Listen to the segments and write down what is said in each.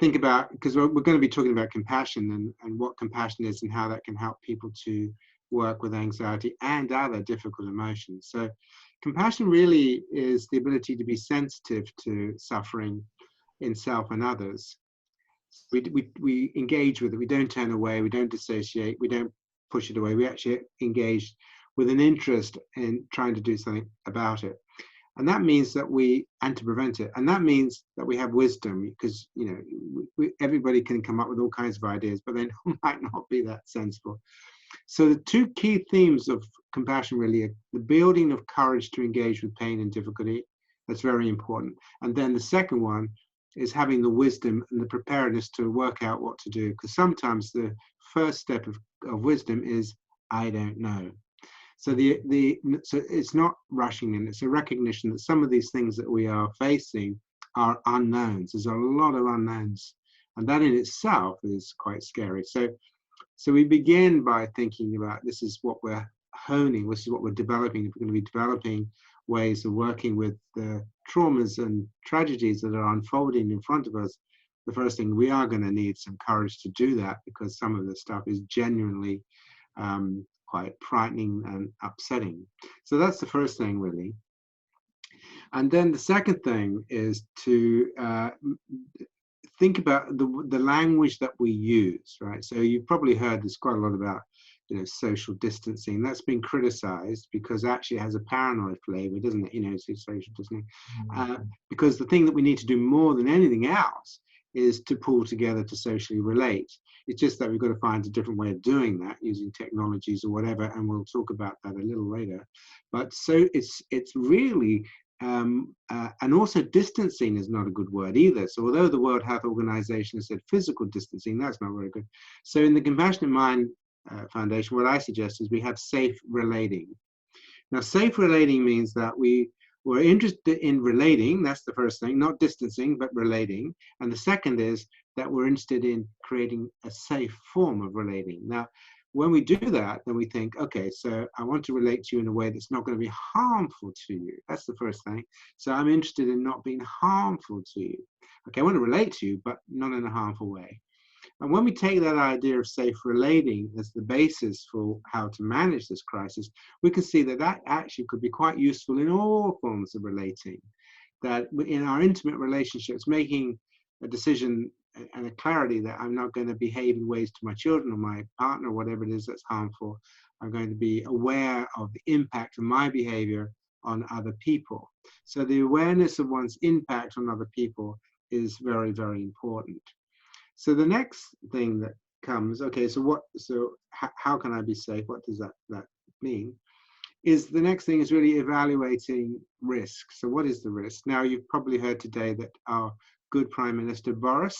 think about, because we're going to be talking about compassion and what compassion is and how that can help people to work with anxiety and other difficult emotions. So compassion really is the ability to be sensitive to suffering in self and others. We engage with it. We don't turn away. We don't dissociate. We don't push it away. We actually engage with an interest in trying to do something about it. And that means that and to prevent it. And that means that we have wisdom, because, everybody can come up with all kinds of ideas, but they might not be that sensible. So the two key themes of compassion really are the building of courage to engage with pain and difficulty. That's very important. And then the second one is having the wisdom and the preparedness to work out what to do. Because sometimes the first step of wisdom is, I don't know. So so it's not rushing in. It's a recognition that some of these things that we are facing are unknowns. There's a lot of unknowns, and that in itself is quite scary. So we begin by thinking about, this is what we're honing, this is what we're developing. If we're going to be developing ways of working with the traumas and tragedies that are unfolding in front of us, the first thing, we are going to need some courage to do that, because some of the stuff is genuinely quite frightening and upsetting. So that's the first thing, really. And then the second thing is to think about the language that we use, right? So you've probably heard there's quite a lot about, social distancing. That's been criticized because actually it has a paranoid flavor, doesn't it? It's social distancing. Because the thing that we need to do more than anything else is to pull together to socially relate. It's just that we've got to find a different way of doing that using technologies or whatever, and we'll talk about that a little later. But so it's really, and also distancing is not a good word either. So although the World Health Organization has said physical distancing, that's not very good. So in the Compassionate Mind Foundation, what I suggest is we have safe relating. Now, safe relating means that we're interested in relating. That's the first thing, not distancing, but relating. And the second is that we're interested in creating a safe form of relating. Now, when we do that, then we think, okay, so I want to relate to you in a way that's not going to be harmful to you. That's the first thing. So I'm interested in not being harmful to you. Okay, I want to relate to you, but not in a harmful way. And when we take that idea of safe relating as the basis for how to manage this crisis, we can see that that actually could be quite useful in all forms of relating. That in our intimate relationships, making a decision and a clarity that I'm not going to behave in ways to my children or my partner, or whatever it is that's harmful. I'm going to be aware of the impact of my behavior on other people. So the awareness of one's impact on other people is very, very important. So the next thing that comes, okay, so how can I be safe? What does that mean? Is the next thing is really evaluating risk. So what is the risk? Now, you've probably heard today that our good Prime Minister Boris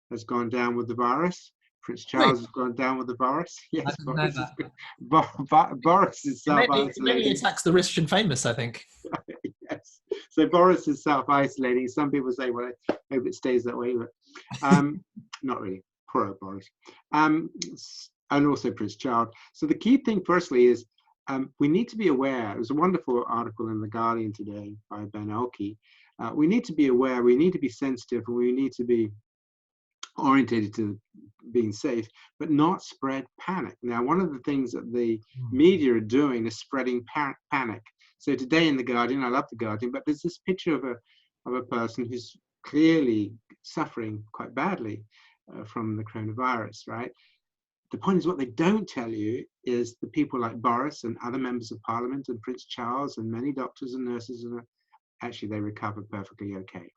has gone down with the virus. Prince Charles has gone down with the virus. Yes, Boris is self-isolating. Maybe attacks the rich and famous, I think. Yes. So Boris is self-isolating. Some people say, well, I hope it stays that way, but not really. Poor old Boris. And also Prince Charles. So the key thing, firstly, is we need to be aware. There was a wonderful article in The Guardian today by Ben Elke. We need to be aware, we need to be sensitive, and we need to be orientated to being safe, but not spread panic. Now, one of the things that the media are doing is spreading panic. So today in The Guardian, I love The Guardian, but there's this picture of a person who's clearly suffering quite badly from the coronavirus, right? The point is, what they don't tell you is the people like Boris and other members of Parliament and Prince Charles and many doctors and nurses, actually they recover perfectly okay.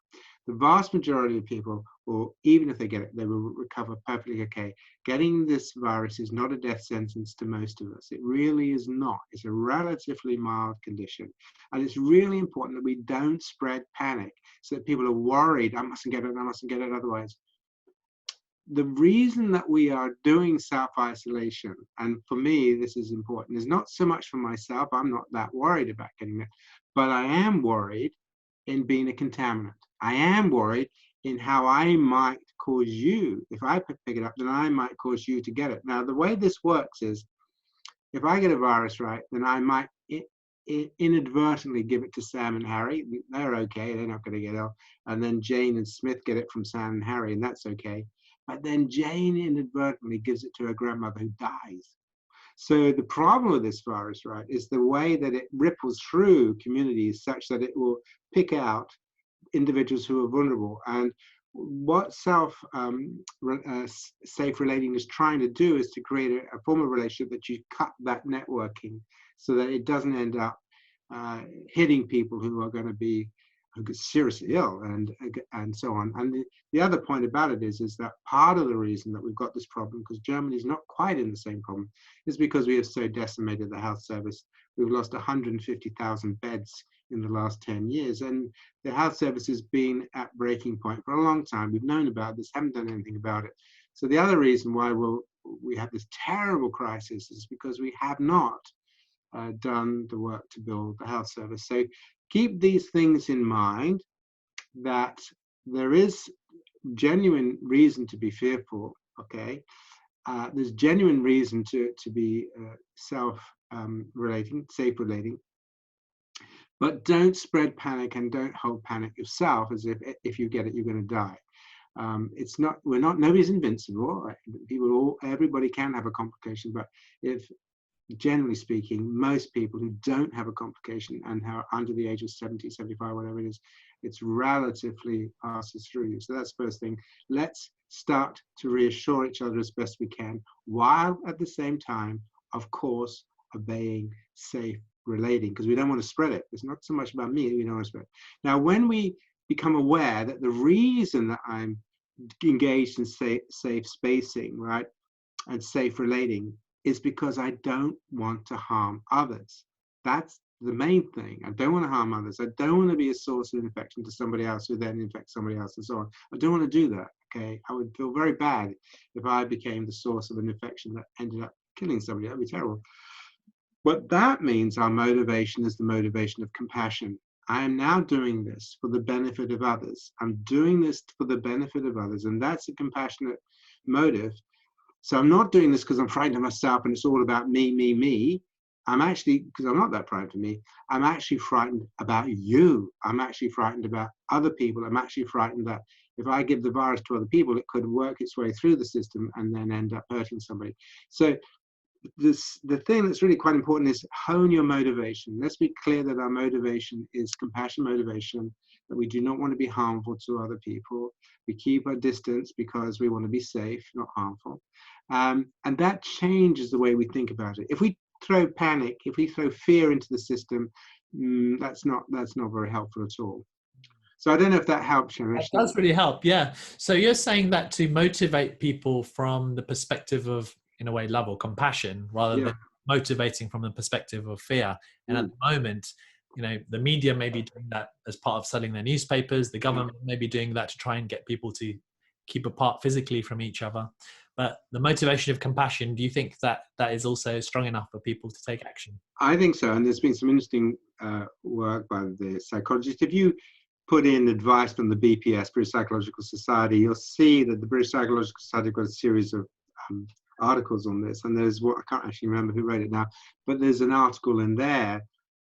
The vast majority of people, or even if they get it, they will recover perfectly okay. Getting this virus is not a death sentence to most of us. It really is not. It's a relatively mild condition. And it's really important that we don't spread panic so that people are worried, I mustn't get it otherwise. The reason that we are doing self-isolation, and for me this is important, is not so much for myself. I'm not that worried about getting it, but I am worried in being a contaminant. I am worried in how I might cause you, if I pick it up, then I might cause you to get it. Now, the way this works is, if I get a virus, right, then I might inadvertently give it to Sam and Harry. They're okay, they're not going to get ill. And then Jane and Smith get it from Sam and Harry, and that's okay. But then Jane inadvertently gives it to her grandmother, who dies. So the problem with this virus, right, is the way that it ripples through communities such that it will pick out individuals who are vulnerable. And what safe relating is trying to do is to create a form of relationship that you cut that networking so that it doesn't end up hitting people who are going to be seriously ill and so on. And the other point about it is that part of the reason that we've got this problem, because Germany is not quite in the same problem, is because we have so decimated the health service. We've lost 150,000 beds in the last 10 years, and the health service has been at breaking point for a long time. We've known about this, haven't done anything about it. So the other reason why we have this terrible crisis is because we have not done the work to build the health service. So keep these things in mind, that there is genuine reason to be fearful, okay? There's genuine reason to be self-relating, safe relating, but don't spread panic and don't hold panic yourself as if you get it, you're going to die. It's not, nobody's invincible. Everybody can have a complication, but if, generally speaking, most people who don't have a complication and are under the age of 70, 75, whatever it is, it's relatively passes through you. So that's the first thing. Let's start to reassure each other as best we can, while at the same time, of course, obeying safe relating, because we don't want to spread it. It's not so much about me, we don't want to spread it. Now, when we become aware that the reason that I'm engaged in safe spacing, right, and safe relating, is because I don't want to harm others. That's the main thing. I don't want to harm others. I don't want to be a source of infection to somebody else who then infects somebody else and so on. I don't want to do that, okay? I would feel very bad if I became the source of an infection that ended up killing somebody. That'd be terrible. What that means, our motivation is the motivation of compassion. I am now doing this for the benefit of others. I'm doing this for the benefit of others, and that's a compassionate motive. So I'm not doing this because I'm frightened of myself and it's all about me, me, me. I'm actually, because I'm not that frightened of me, I'm actually frightened about you. I'm actually frightened about other people. I'm actually frightened that if I give the virus to other people, it could work its way through the system and then end up hurting somebody. So the thing that's really quite important is hone your motivation. Let's be clear that our motivation is compassion motivation, that we do not want to be harmful to other people. We keep our distance because we want to be safe, not harmful. And that changes the way we think about it. If we throw panic, if we throw fear into the system, that's not very helpful at all. So I don't know if that helps, Shamesh. That does really help, yeah. So you're saying that to motivate people from the perspective of, in a way, love or compassion, rather than motivating from the perspective of fear. And at the moment, you know, the media may be doing that as part of selling their newspapers. The government may be doing that to try and get people to keep apart physically from each other. But the motivation of compassion, do you think that that is also strong enough for people to take action? I think so. And there's been some interesting work by the psychologists. If you put in advice from the BPS, British Psychological Society, you'll see that the British Psychological Society got a series of articles on this. And there's what, I can't actually remember who wrote it now, but there's an article in there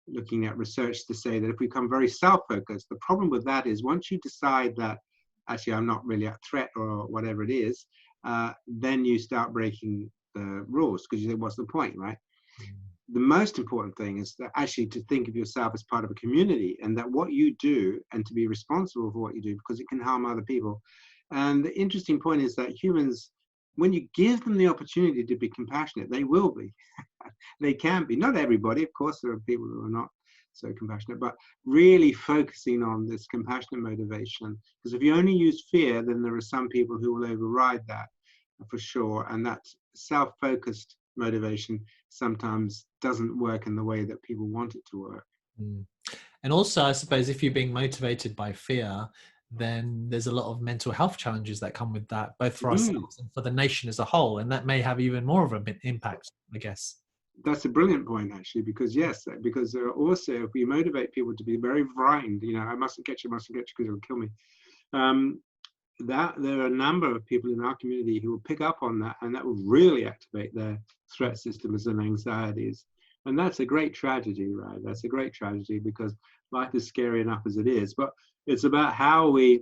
looking at research to say that if we become very self-focused, the problem with that is once you decide that actually I'm not really a threat or whatever it is, then you start breaking the rules because you say, what's the point, right? The most important thing is that actually to think of yourself as part of a community, and that what you do, and to be responsible for what you do, because it can harm other people. And the interesting point is that humans, when you give them the opportunity to be compassionate, they will be. They can be. Not everybody, of course, there are people who are not so compassionate, but really focusing on this compassionate motivation. Because if you only use fear, then there are some people who will override that for sure. And that self-focused motivation sometimes doesn't work in the way that people want it to work. And also, I suppose if you're being motivated by fear, then there's a lot of mental health challenges that come with that, both for ourselves and for the nation as a whole. And that may have even more of an impact, I guess. That's a brilliant point, actually, because yes, because there are also, if we motivate people to be very frightened, you know, I mustn't get you because it'll kill me. That there are a number of people in our community who will pick up on that, and that will really activate their threat systems and anxieties. And that's a great tragedy, right? That's a great tragedy because life is scary enough as it is. But it's about how we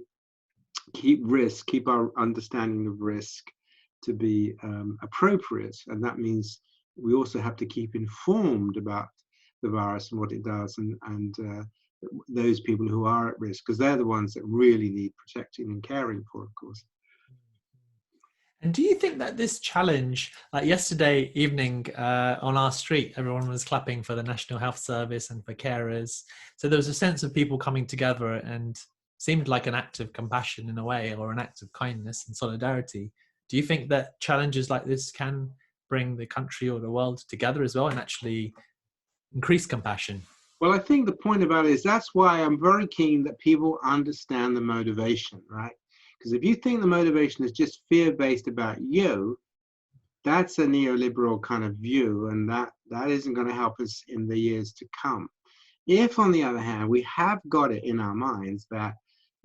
keep our understanding of risk to be appropriate. And that means we also have to keep informed about the virus and what it does, and those people who are at risk, because they're the ones that really need protecting and caring for, of course. And do you think that this challenge, like yesterday evening on our street, everyone was clapping for the National Health Service and for carers. So there was a sense of people coming together and seemed like an act of compassion in a way, or an act of kindness and solidarity. Do you think that challenges like this can bring the country or the world together as well and actually increase compassion? Well, I think the point about it is that's why I'm very keen that people understand the motivation, right? Because if you think the motivation is just fear-based about you, that's a neoliberal kind of view, and that isn't going to help us in the years to come. If, on the other hand, we have got it in our minds that,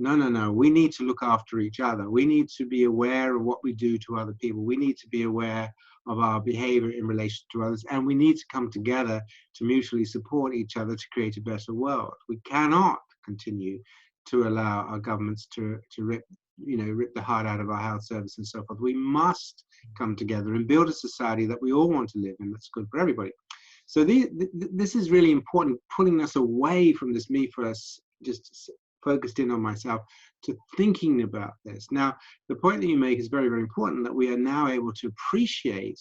no, we need to look after each other. We need to be aware of what we do to other people. We need to be aware of our behavior in relation to others, and we need to come together to mutually support each other to create a better world. We cannot continue to allow our governments to rip the heart out of our health service and so forth. We must come together and build a society that we all want to live in, that's good for everybody. So this is really important, pulling us away from this me first, just focused in on myself, to thinking about this. Now, the point that you make is very, very important, that we are now able to appreciate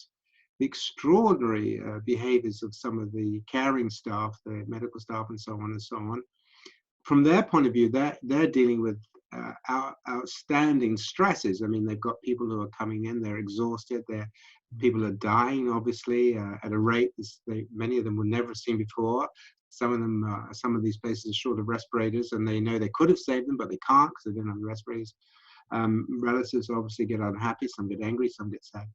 the extraordinary behaviors of some of the caring staff, the medical staff, and so on and so on. From their point of view, they're dealing with outstanding stresses. I mean, they've got people who are coming in, they're exhausted, people are dying, obviously, at a rate many of them were never seen before. Some of these places are short of respirators, and they know they could have saved them, but they can't because they don't have the respirators. Relatives obviously get unhappy, some get angry, some get sad.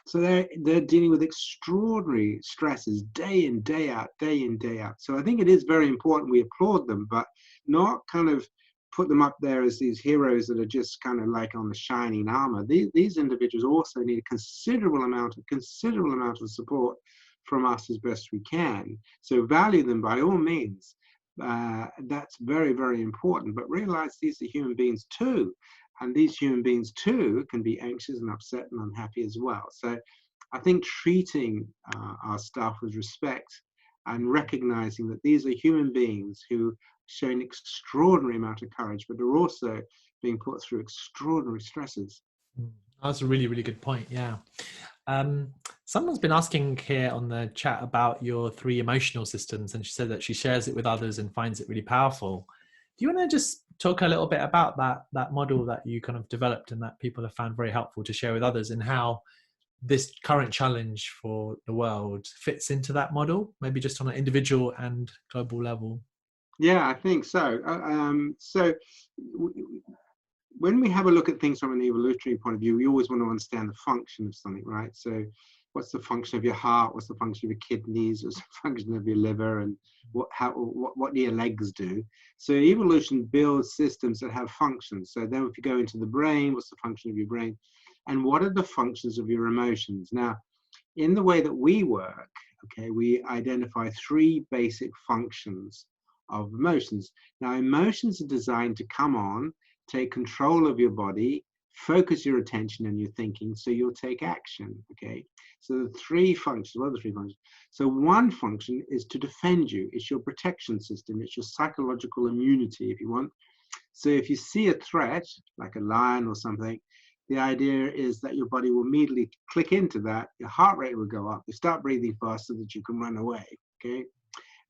So they're dealing with extraordinary stresses day in, day out, day in, day out. So I think it is very important we applaud them, but not kind of put them up there as these heroes that are just kind of like on the shining armor. These individuals also need a considerable amount of support from us as best we can. So value them by all means. That's very, very important. But realize these are human beings too. And these human beings too can be anxious and upset and unhappy as well. So I think treating our staff with respect and recognizing that these are human beings who show an extraordinary amount of courage, but are also being put through extraordinary stresses. That's a really, really good point. Yeah. Someone's been asking here on the chat about your 3 emotional systems, and she said that she shares it with others and finds it really powerful. Do you want to just talk a little bit about that model that you kind of developed and that people have found very helpful to share with others, and how this current challenge for the world fits into that model, maybe just on an individual and global level? Yeah, I think so. When we have a look at things from an evolutionary point of view, we always want to understand the function of something, right? So what's the function of your heart? What's the function of your kidneys? What's the function of your liver? And what do your legs do? So evolution builds systems that have functions. So then if you go into the brain, what's the function of your brain? And what are the functions of your emotions? Now, in the way that we work, okay, we identify 3 basic functions of emotions. Now, emotions are designed to come on, take control of your body, focus your attention and your thinking, so you'll take action, okay? So the 3 functions, what are the 3 functions? So one function is to defend you. It's your protection system. It's your psychological immunity, if you want. So if you see a threat, like a lion or something, the idea is that your body will immediately click into that, your heart rate will go up, you start breathing fast so that you can run away, okay?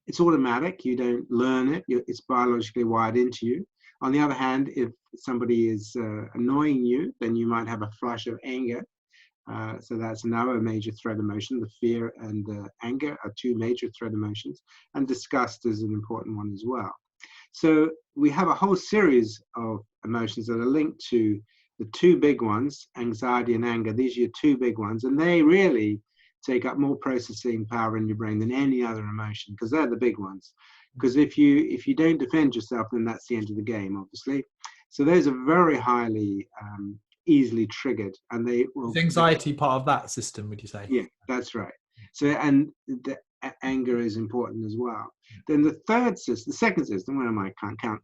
It's automatic, you don't learn it, it's biologically wired into you. On the other hand, if somebody is annoying you, then you might have a flush of anger. So that's another major threat emotion. The fear and anger are 2 major threat emotions, and disgust is an important one as well. So we have a whole series of emotions that are linked to the 2 big ones, anxiety and anger. These are your 2 big ones, and they really take up more processing power in your brain than any other emotion, because they're the big ones. Because if you don't defend yourself, then that's the end of the game, obviously. So those are very highly easily triggered, and they will. Is anxiety part of that system, would you say? Yeah, that's right. So and anger is important as well. Then the second system, where am I? Can't count.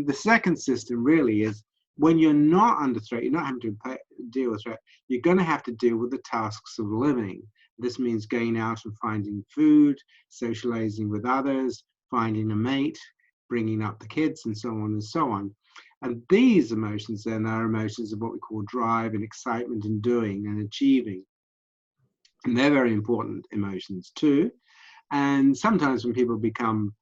The second system really is when you're not under threat, you're not having to deal with threat, you're going to have to deal with the tasks of living. This means going out and finding food, socializing with others, finding a mate, bringing up the kids, and so on and so on. And these emotions then are emotions of what we call drive and excitement and doing and achieving. And they're very important emotions too. And sometimes when people become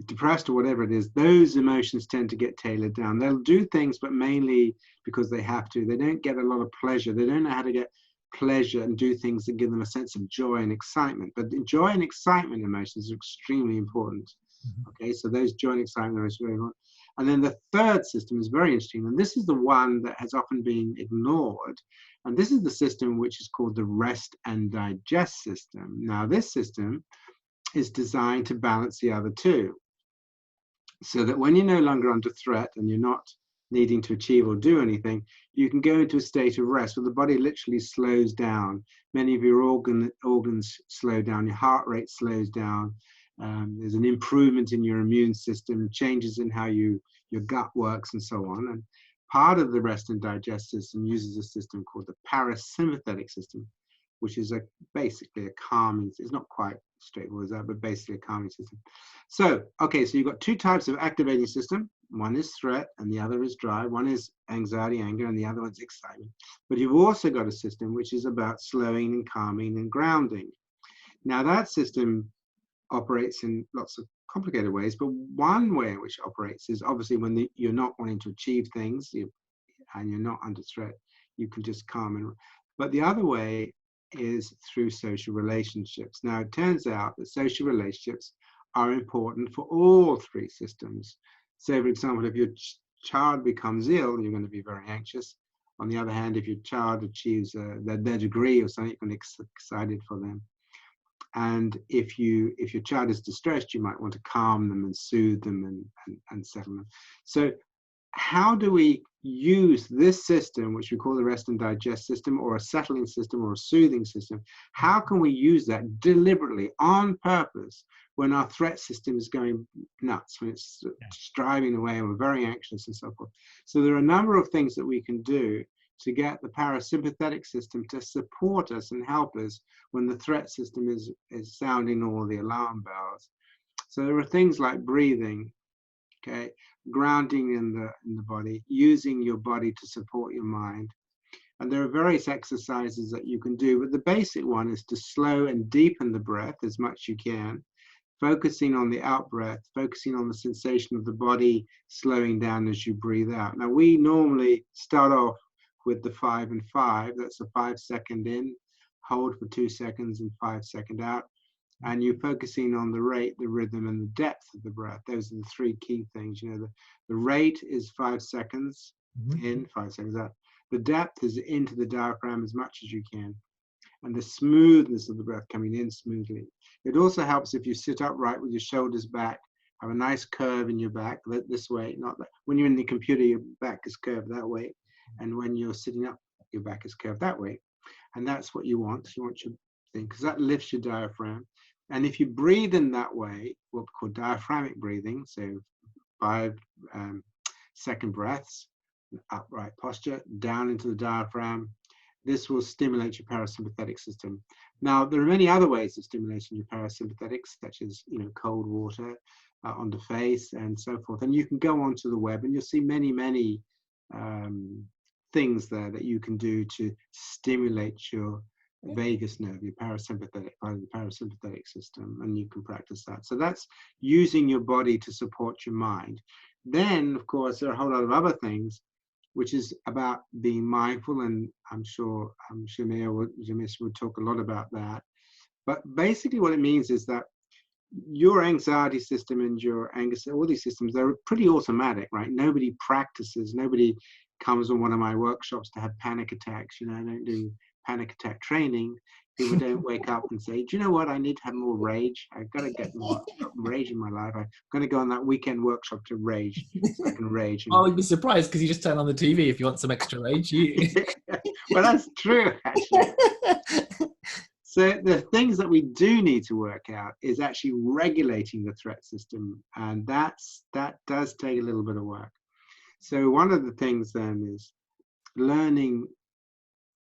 depressed or whatever it is, those emotions tend to get tailored down. They'll do things, but mainly because they have to. They don't get a lot of pleasure. They don't know how to get pleasure and do things that give them a sense of joy and excitement. But the joy and excitement emotions are extremely important. Okay, so those joy and excitement emotions are very important. And then the third system is very interesting, and this is the one that has often been ignored. And this is the system which is called the rest and digest system. Now, this system is designed to balance the other two, so that when you're no longer under threat and you're not needing to achieve or do anything, you can go into a state of rest where the body literally slows down. Many of your organs slow down, your heart rate slows down. There's an improvement in your immune system, changes in how your gut works, and so on. And part of the rest and digest system uses a system called the parasympathetic system, which is basically a calming. It's not quite straightforward as that, but basically a calming system. So, okay, so you've got two types of activating system. One is threat, and the other is drive. One is anxiety, anger, and the other one's excitement. But you've also got a system which is about slowing and calming and grounding. Now, that system operates in lots of complicated ways, but one way in which it operates is obviously when you're not wanting to achieve things and you're not under threat, you can just calm. But the other way is through social relationships. Now, it turns out that social relationships are important for all three systems. So, for example, if your child becomes ill, you're going to be very anxious. On the other hand, if your child achieves their degree or something, you're going to be excited for them. And if your child is distressed, you might want to calm them and soothe them and settle them. So how do we use this system, which we call the rest and digest system, or a settling system, or a soothing system? How can we use that deliberately, on purpose, when our threat system is going nuts, when it's driving away and we're very anxious and so forth? So there are a number of things that we can do to get the parasympathetic system to support us and help us when the threat system is sounding all the alarm bells. So there are things like breathing, okay, grounding in the body, using your body to support your mind. And there are various exercises that you can do, but the basic one is to slow and deepen the breath as much as you can, focusing on the out breath, focusing on the sensation of the body slowing down as you breathe out. Now, we normally start off with the 5 and 5. That's a 5-second in, hold for 2 seconds, and 5-second out. And you're focusing on the rate, the rhythm, and the depth of the breath. Those are the three key things. You know, the rate is 5 seconds in, 5 seconds out. The depth is into the diaphragm as much as you can. And the smoothness of the breath coming in smoothly. It also helps if you sit upright with your shoulders back, have a nice curve in your back, this way, not that. When you're in the computer, your back is curved that way. And when you're sitting up, your back is curved that way. And that's what you want. You want your thing, because that lifts your diaphragm. And if you breathe in that way, what we call diaphragmic breathing, so 5-second breaths, upright posture, down into the diaphragm, this will stimulate your parasympathetic system. Now, there are many other ways of stimulating your parasympathetic, such as, cold water on the face and so forth. And you can go onto the web and you'll see many, many things there that you can do to stimulate your vagus nerve, your parasympathetic part of the parasympathetic system, and you can practice that. So that's using your body to support your mind. Then, of course, there are a whole lot of other things, which is about being mindful, and I'm sure Jamis would talk a lot about that. But basically what it means is that your anxiety system and your anger, all these systems, they're pretty automatic, right? Nobody practices, nobody comes on one of my workshops to have panic attacks. I don't do panic attack training. People don't wake up and say, do you know what, I need to have more rage. I've got to get more rage in my life. I'm going to go on that weekend workshop to rage, so I can rage. I would be surprised because you just turn on the TV if you want some extra rage. Well, that's true, actually. So the things that we do need to work out is actually regulating the threat system, and that does take a little bit of work. So one of the things then is learning.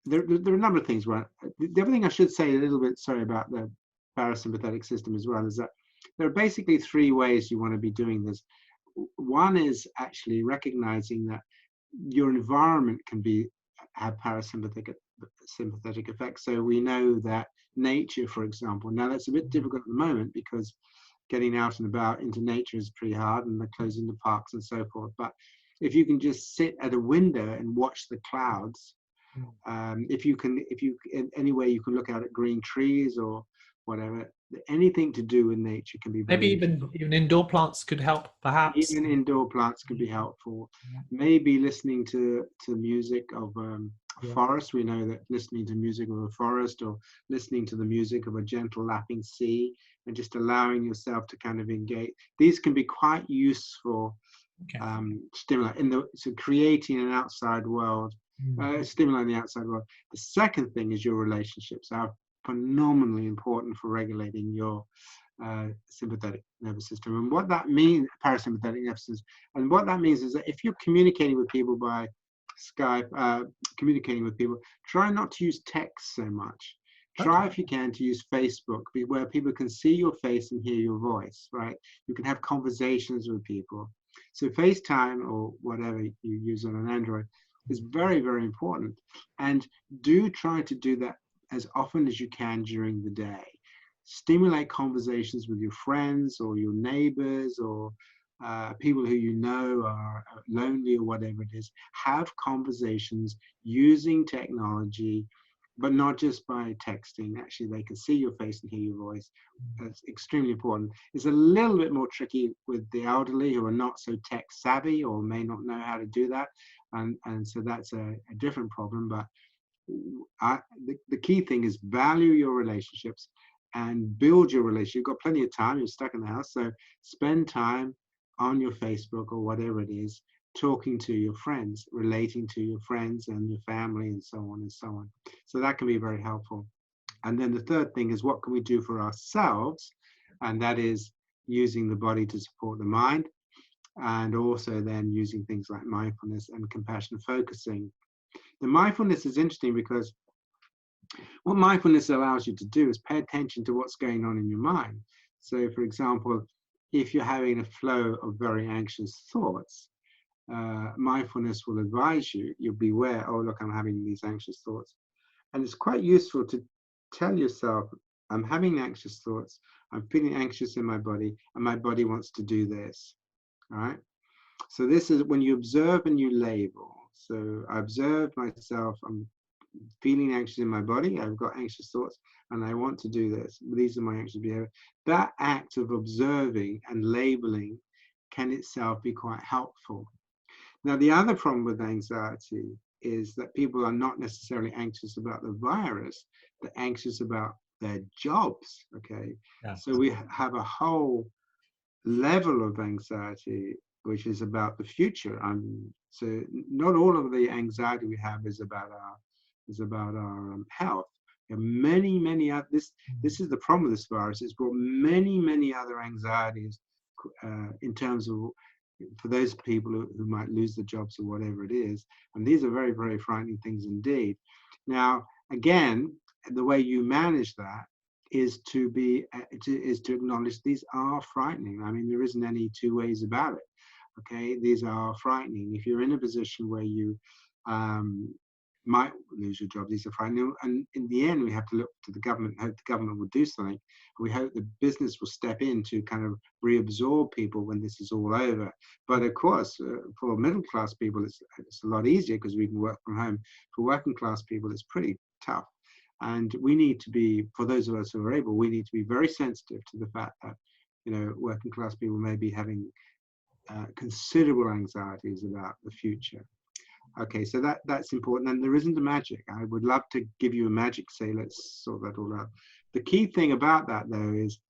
There are a number of things. Right. The other thing I should say a little bit, sorry, about the parasympathetic system as well, is that there are basically three ways you want to be doing this. One is actually recognizing that your environment can have parasympathetic sympathetic effects. So we know that nature, for example, now that's a bit difficult at the moment because getting out and about into nature is pretty hard, and they're closing the parks and so forth. But if you can just sit at a window and watch the clouds, if you any way you can look out at green trees or whatever, anything to do with nature can be Maybe very useful. even indoor plants could help, perhaps. Even indoor plants can be helpful. Maybe listening to music of a forest. We know that listening to music of a forest, or listening to the music of a gentle lapping sea, and just allowing yourself to kind of engage. These can be quite useful stimuli so creating an outside world, stimuli in the outside world. The second thing is your relationships are phenomenally important for regulating your sympathetic nervous system. And what that means, parasympathetic nervous system, and what that means is that if you're communicating with people by Skype, communicating with people, try not to use text so much. Try, if you can, to use Facebook, where people can see your face and hear your voice, right? You can have conversations with people. So FaceTime, or whatever you use on an Android, is very, very important. And do try to do that as often as you can during the day. Stimulate conversations with your friends or your neighbors, or people who you know are lonely or whatever it is. Have conversations using technology, but not just by texting. Actually, they can see your face and hear your voice. That's extremely important. It's a little bit more tricky with the elderly who are not so tech savvy or may not know how to do that. And so that's a different problem. But the key thing is value your relationships and build your relationship. You've got plenty of time. You're stuck in the house. So spend time on your Facebook or whatever it is, talking to your friends, relating to your friends and your family, and so on and so on. So that can be very helpful. And then the third thing is, what can we do for ourselves? And that is using the body to support the mind, and also then using things like mindfulness and compassion focusing. The mindfulness is interesting because what mindfulness allows you to do is pay attention to what's going on in your mind. So, for example, if you're having a flow of very anxious thoughts, mindfulness will advise you, you'll be aware, oh, look, I'm having these anxious thoughts. And it's quite useful to tell yourself, I'm having anxious thoughts, I'm feeling anxious in my body, and my body wants to do this. All right. So this is when you observe and you label. So I observe myself, I'm feeling anxious in my body, I've got anxious thoughts, and I want to do this. These are my anxious behavior. That act of observing and labeling can itself be quite helpful. Now, the other problem with anxiety is that people are not necessarily anxious about the virus, they're anxious about their jobs, okay? Yeah. So we have a whole level of anxiety which is about the future. So not all of the anxiety we have is about our health. There are many other, this is the problem with this virus. It's brought many other anxieties in terms of, for those people who might lose their jobs or whatever it is. And these are very frightening things indeed. Now, again, the way you manage that is to acknowledge these are frightening. I mean, there isn't any two ways about it. Okay, these are frightening. If you're in a position where you might lose your job, these are frightening. And in the end, we have to look to the government, hope the government will do something. We hope the business will step in to kind of reabsorb people when this is all over. But of course, for middle class people, it's a lot easier because we can work from home. For working class people, it's pretty tough. And we need to be, for those of us who are able, we need to be very sensitive to the fact that, you know, working class people may be having considerable anxieties about the future. Okay, so that's important, and there isn't a magic. I would love to give you a magic, say, let's sort that all out. The key thing about that, though, is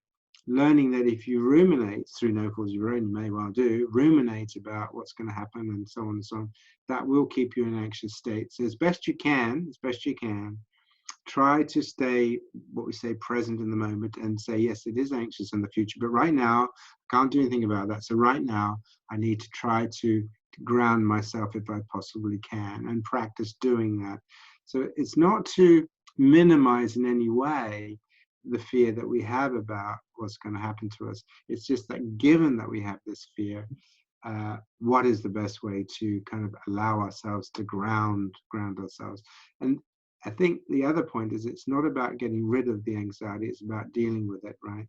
learning that if you ruminate through no fault of your own, you may well do, ruminate about what's going to happen and so on and so on, that will keep you in an anxious state. So as best you can, try to stay, what we say, present in the moment, and say, yes, it is anxious in the future, but right now, I can't do anything about that. So right now, I need to try to ground myself if I possibly can, and practice doing that. So it's not to minimize in any way the fear that we have about what's going to happen to us. It's just that given that we have this fear, what is the best way to kind of allow ourselves to ground ourselves? And I think the other point is, it's not about getting rid of the anxiety, it's about dealing with it, right?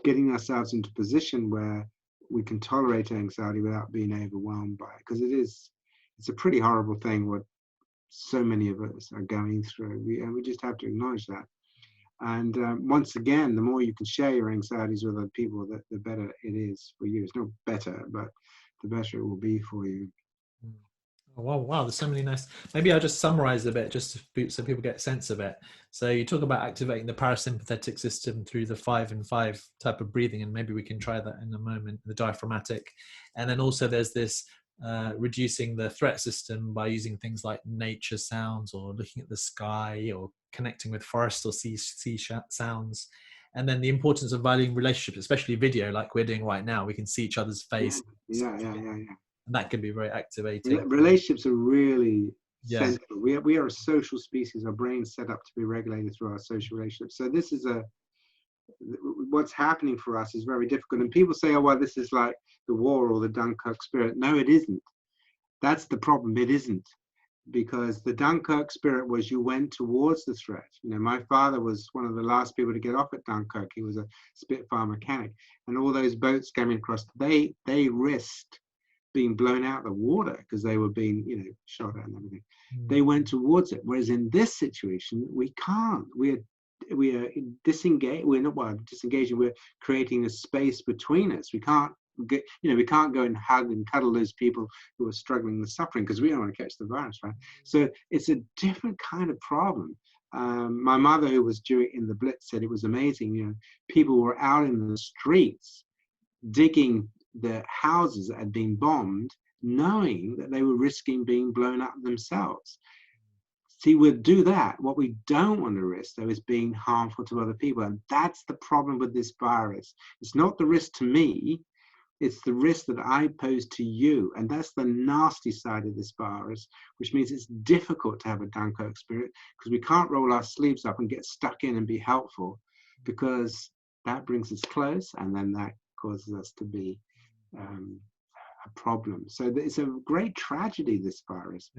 Getting ourselves into a position where we can tolerate anxiety without being overwhelmed by it, because it's a pretty horrible thing what so many of us are going through, and we just have to acknowledge that. And once again, the more you can share your anxieties with other people, the better it is for you. It's not better, but the better it will be for you. Oh, wow, there's so many nice. Maybe I'll just summarize a bit just so people get a sense of it. So you talk about activating the parasympathetic system through the 5 and 5 type of breathing, and maybe we can try that in a moment, the diaphragmatic. And then also there's this reducing the threat system by using things like nature sounds, or looking at the sky, or connecting with forest or sea sounds. And then the importance of valuing relationships, especially video like we're doing right now. We can see each other's face. Yeah. And that can be very activating. Relationships are really Yeah. central. We are a social species. Our brain's set up to be regulated through our social relationships. So this is what's happening for us is very difficult. And people say, oh, well, this is like the war or the Dunkirk spirit. No, it isn't. That's the problem. It isn't. Because the Dunkirk spirit was, you went towards the threat. You know, my father was one of the last people to get off at Dunkirk. He was a Spitfire mechanic. And all those boats coming across, they risked being blown out of the water because they were being, shot at and everything. They went towards it. Whereas in this situation, we can't. We are disengaged. We're not disengaging. We're creating a space between us. We can't we can't go and hug and cuddle those people who are struggling with suffering, because we don't want to catch the virus, right? So it's a different kind of problem. My mother, who was in the Blitz, said it was amazing. People were out in the streets digging the houses that had been bombed, knowing that they were risking being blown up themselves. See, we'll do that. What we don't want to risk, though, is being harmful to other people. And that's the problem with this virus. It's not the risk to me, it's the risk that I pose to you. And that's the nasty side of this virus, which means it's difficult to have a Dunkirk spirit, because we can't roll our sleeves up and get stuck in and be helpful, because that brings us close, and then that causes us to be a problem. So it's a great tragedy, this virus,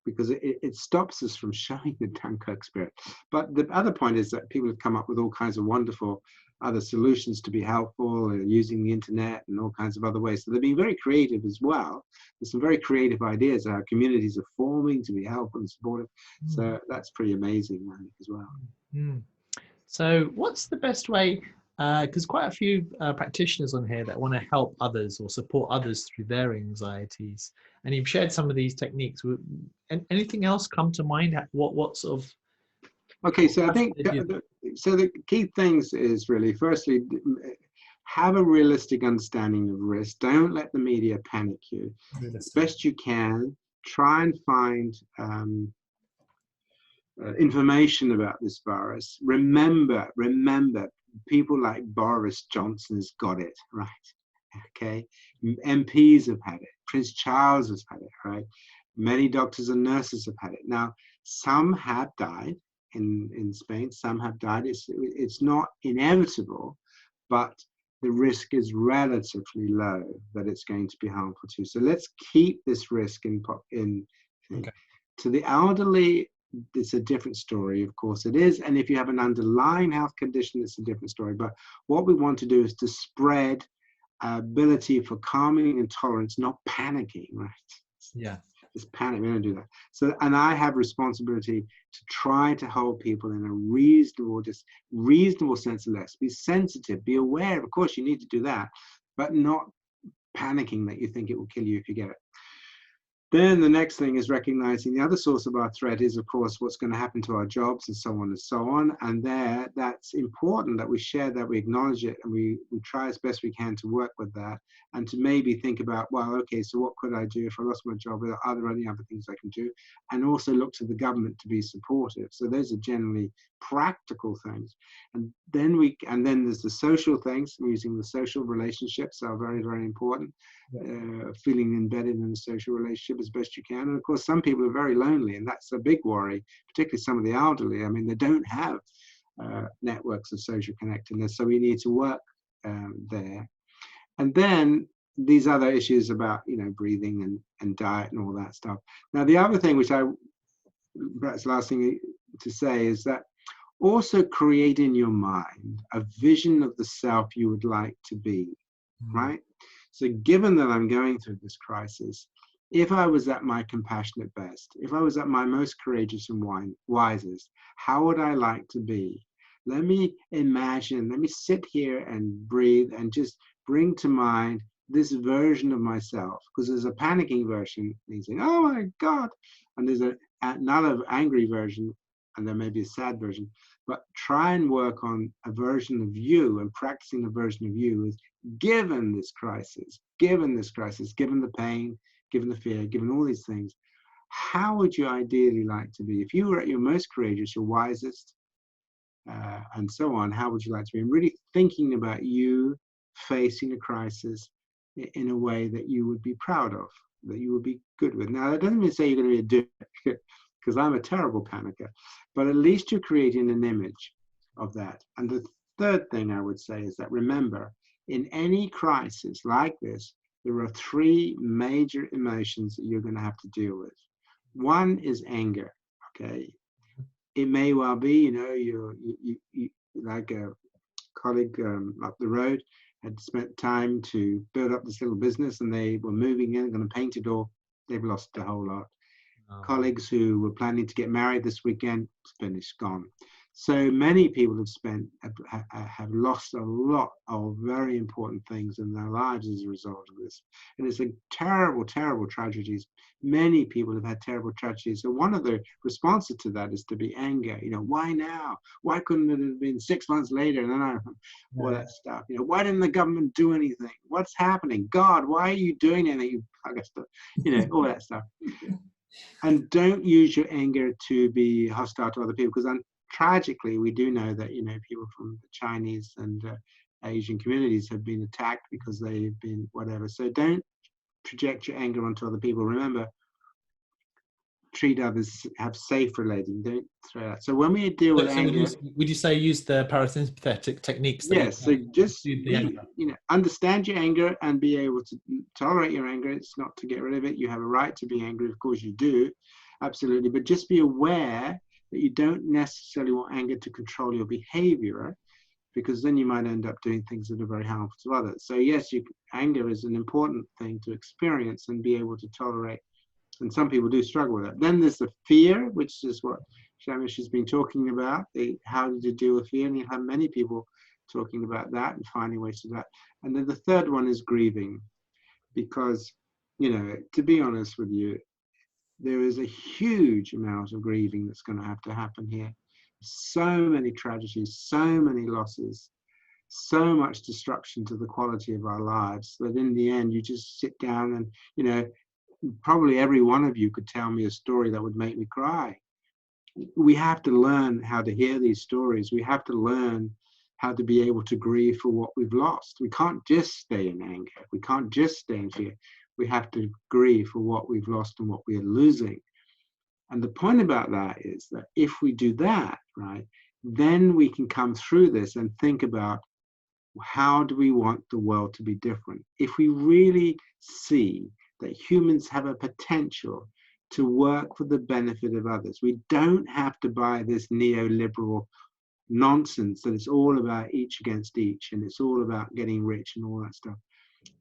because it stops us from showing the Dunkirk spirit. But the other point is that people have come up with all kinds of wonderful other solutions to be helpful, using the internet and all kinds of other ways. So they're being very creative as well. There's some very creative ideas how communities are forming to be helpful and supportive. So that's pretty amazing, I think, as well. So what's the best way, because quite a few practitioners on here that want to help others or support others through their anxieties, and you've shared some of these techniques. Anything else come to mind? What sort of... Okay, so I think the key things is really, firstly, have a realistic understanding of risk. Don't let the media panic you. As best you can, try and find information about this virus. Remember, people like Boris Johnson has got it, right? Okay, MPs have had it. Prince Charles has had it, right? Many doctors and nurses have had it. Now, some have died in Spain. Some have died. It's not inevitable, but the risk is relatively low that it's going to be harmful to you. So let's keep this risk in. Okay. To the elderly, it's a different story, of course it is. And if you have an underlying health condition, it's a different story. But what we want to do is to spread ability for calming and tolerance, not panicking, right? Yeah. It's panic, we don't do that. So, and I have responsibility to try to hold people in a reasonable sense of less. Be sensitive, be aware, of course you need to do that, but not panicking that you think it will kill you if you get it. Then the next thing is recognizing the other source of our threat is, of course, what's going to happen to our jobs and so on and so on. And there, that's important that we share that, we acknowledge it, and we try as best we can to work with that, and to maybe think about, well, okay, so what could I do if I lost my job? Are there any other things I can do? And also look to the government to be supportive. So those are generally practical things. And then there's the social things. Using the social relationships are very, very important. Feeling embedded in a social relationship as best you can. And of course, some people are very lonely, and that's a big worry, particularly some of the elderly. I mean, they don't have networks of social connectedness, so we need to work there. And then these other issues about, breathing and diet and all that stuff. Now, the other thing, which perhaps the last thing to say, is that also create in your mind a vision of the self you would like to be, right? So given that I'm going through this crisis, if I was at my compassionate best, if I was at my most courageous and wisest, how would I like to be? Let me imagine, let me sit here and breathe and just bring to mind this version of myself, because there's a panicking version, and saying, oh my God, and there's another angry version, and there may be a sad version, but try and work on a version of you, and practicing a version of you is, given this crisis, given the pain, given the fear, given all these things, how would you ideally like to be? If you were at your most courageous, your wisest, and so on, how would you like to be? And really thinking about you facing a crisis in a way that you would be proud of, that you would be good with. Now, that doesn't mean to say you're going to be a dick, because I'm a terrible panicker, but at least you're creating an image of that. And the third thing I would say is that, remember, in any crisis like this, there are three major emotions that you're going to have to deal with. One is anger, okay? It may well be, you like a colleague up the road had spent time to build up this little business, and they were moving in, going to paint it all. They've lost a whole lot. Colleagues who were planning to get married this weekend, finished, gone. So many people have lost a lot of very important things in their lives as a result of this. And it's a terrible, terrible tragedies. Many people have had terrible tragedies. So one of the responses to that is to be anger. Why now? Why couldn't it have been 6 months later? And all that stuff. Why didn't the government do anything? What's happening? God, why are you doing anything? You bugger stuff. All that stuff. And don't use your anger to be hostile to other people, because tragically, we do know that people from the Chinese and Asian communities have been attacked because they've been whatever. So don't project your anger onto other people. Remember, treat others, have safe relating. Don't throw that. So when we deal with anger, would you say use the parasympathetic techniques? Yes. So just understand your anger and be able to tolerate your anger. It's not to get rid of it. You have a right to be angry. Of course you do. Absolutely. But just be aware that you don't necessarily want anger to control your behavior, because then you might end up doing things that are very harmful to others. So yes, anger is an important thing to experience and be able to tolerate. And some people do struggle with it. Then there's the fear, which is what Shamish has been talking about. How did you deal with fear? And you have many people talking about that and finding ways to that. And then the third one is grieving, because, to be honest with you, there is a huge amount of grieving that's going to have to happen here. So many tragedies, so many losses, so much destruction to the quality of our lives, that in the end, you just sit down and, probably every one of you could tell me a story that would make me cry. We have to learn how to hear these stories. We have to learn how to be able to grieve for what we've lost. We can't just stay in anger. We can't just stay in fear. We have to grieve for what we've lost and what we are losing. And the point about that is that if we do that, right, then we can come through this and think about, how do we want the world to be different? If we really see that humans have a potential to work for the benefit of others, we don't have to buy this neoliberal nonsense that it's all about each against each and it's all about getting rich and all that stuff.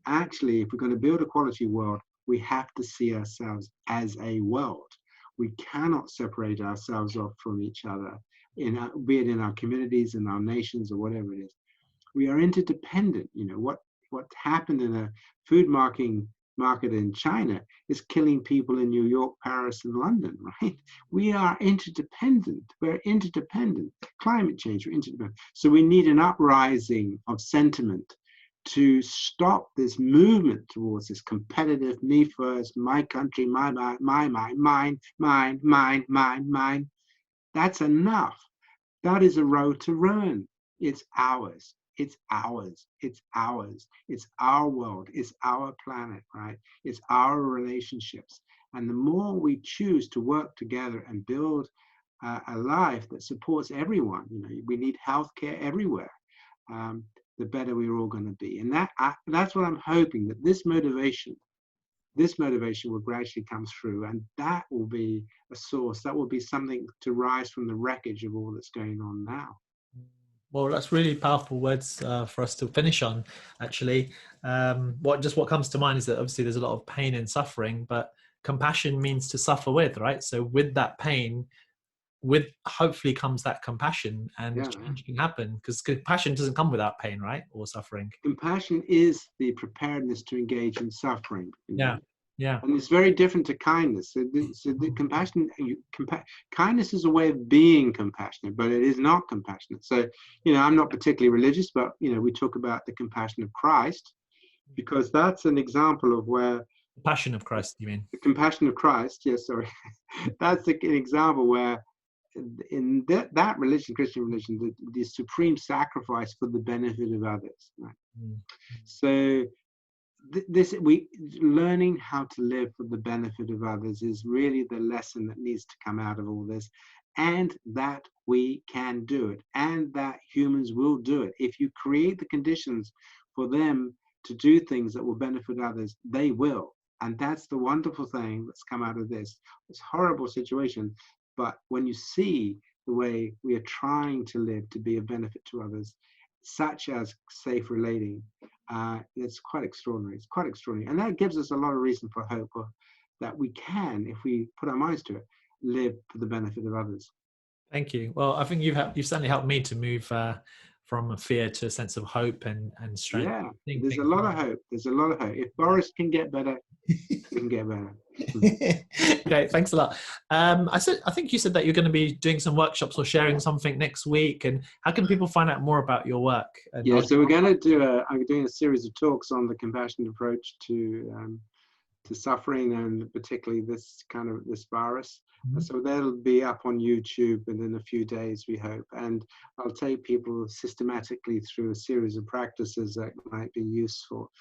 Actually, if we're going to build a quality world, we have to see ourselves as a world. We cannot separate ourselves off from each other, be it in our communities, in our nations, or whatever it is. We are interdependent. What happened in a food marketing market in China is killing people in New York, Paris, and London, right? We are interdependent. We're interdependent. Climate change, we're interdependent. So we need an uprising of sentiment to stop this movement towards this competitive, me first, my country, my mine. That's enough. That is a road to ruin. It's ours. It's ours. It's ours. It's our world. It's our planet, right? It's our relationships. And the more we choose to work together and build a life that supports everyone, we need healthcare everywhere. The better we're all going to be. And that's what I'm hoping, that this motivation will gradually come through, and that will be a source, that will be something to rise from the wreckage of all that's going on now. Well, that's really powerful words for us to finish on, actually. What comes to mind is that obviously there's a lot of pain and suffering, but compassion means to suffer with, right? So with that pain, with hopefully comes that compassion, and change can happen, because compassion doesn't come without pain, right? Or suffering. Compassion is the preparedness to engage in suffering. Yeah. And it's very different to kindness. So the compassion, kindness is a way of being compassionate, but it is not compassionate. So, I'm not particularly religious, but, we talk about the compassion of Christ, because that's an example of where... The passion of Christ, you mean? The compassion of Christ, yes, sorry. That's an example where in that religion, Christian religion, the supreme sacrifice for the benefit of others. Right? So learning how to live for the benefit of others is really the lesson that needs to come out of all this, and that we can do it, and that humans will do it. If you create the conditions for them to do things that will benefit others, they will. And that's the wonderful thing that's come out of this horrible situation. But when you see the way we are trying to live to be of benefit to others, such as safe relating, it's quite extraordinary. It's quite extraordinary. And that gives us a lot of reason for hope, that we can, if we put our minds to it, live for the benefit of others. Thank you. Well, I think you've certainly helped me to move from a fear to a sense of hope and strength. Yeah, there's a lot of hope. There's a lot of hope. If Boris can get better, we can get better. Great, thanks a lot. I think you said that you're going to be doing some workshops or sharing something next week. And how can people find out more about your work? Yeah, so we're going to I'm doing a series of talks on the compassionate approach to suffering, and particularly this virus. So that'll be up on YouTube within a few days, we hope. And I'll take people systematically through a series of practices that might be useful,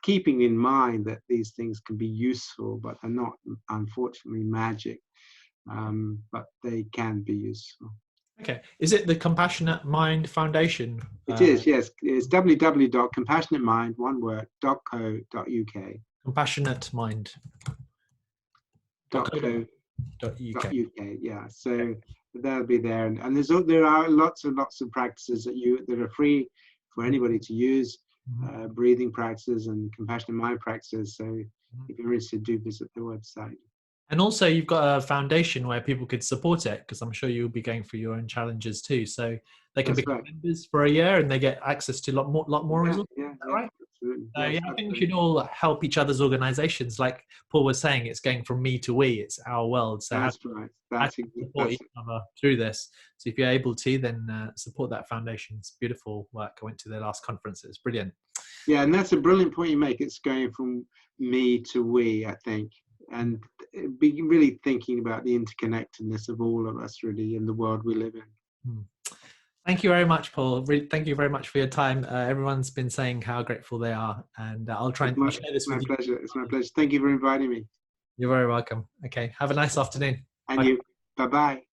keeping in mind that these things can be useful, but they're not, unfortunately, magic. But they can be useful. Okay. Is it the Compassionate Mind Foundation? It is, yes. It's www.compassionatemind.co.uk. Compassionate Mind. .co.uk. Yeah, so that'll be there, and there are lots and lots of practices that are free for anybody to use, breathing practices and compassionate mind practices. So if you're interested, do visit the website. And also, you've got a foundation where people could support it, because I'm sure you'll be going through your own challenges too. So they can become members for a year, and they get access to a lot more resources. Yeah, right? Absolutely. So I think we should all help each other's organizations. Like Paul was saying, it's going from me to we. It's our world. So that's right. That's support each other through this. So if you're able to, then support that foundation. It's beautiful work. I went to their last conference. It's brilliant. Yeah, and that's a brilliant point you make. It's going from me to we, I think. And be really thinking about the interconnectedness of all of us, really, in the world we live in. Thank you very much, Paul. Thank you very much for your time. Everyone's been saying how grateful they are, and I'll try and share this with you. It's my pleasure. Thank you for inviting me. You're very welcome. Okay, have a nice afternoon. And you. Bye-bye.